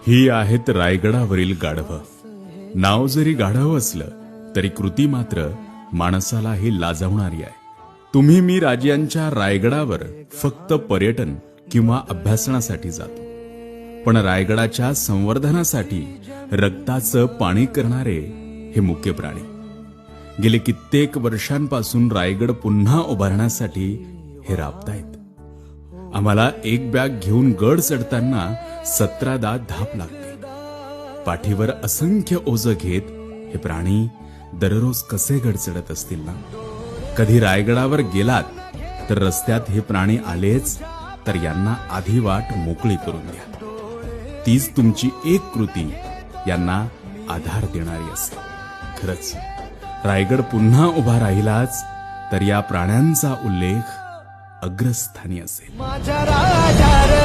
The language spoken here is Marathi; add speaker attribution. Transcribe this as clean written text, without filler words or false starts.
Speaker 1: ही आहेत रायगडावरील गाढवं. नाव जरी गाढव असलं तरी कृती मात्र माणसालाही लाजवणारी आहे. तुम्ही मी राजांच्या रायगडावर फक्त पर्यटन किंवा अभ्यासनासाठी जातो, पण रायगडाच्या संवर्धनासाठी रक्ताचं पाणी करणारे हे मुख्य प्राणी. गेले कित्येक वर्षांपासून रायगड पुन्हा उभारण्यासाठी हे राबतायत. आम्हाला एक बॅग घेऊन गड चढताना 17दा धाप लागते. पाठीवर असंख्य ओझं घेत हे प्राणी दररोज कसे गड चढत असतील ना. कधी रायगडावर गेलात तर रस्त्यात हे प्राणी आलेच तर यांना आधी वाट मोकळी करून द्या. तीच तुमची एक कृती यांना आधार देणारी असेल. खरंच रायगड पुन्हा उभा राहिलाच तर या प्राण्यांचा उल्लेख अग्रस्थानी असेल.
Speaker 2: माझ्या राजा रे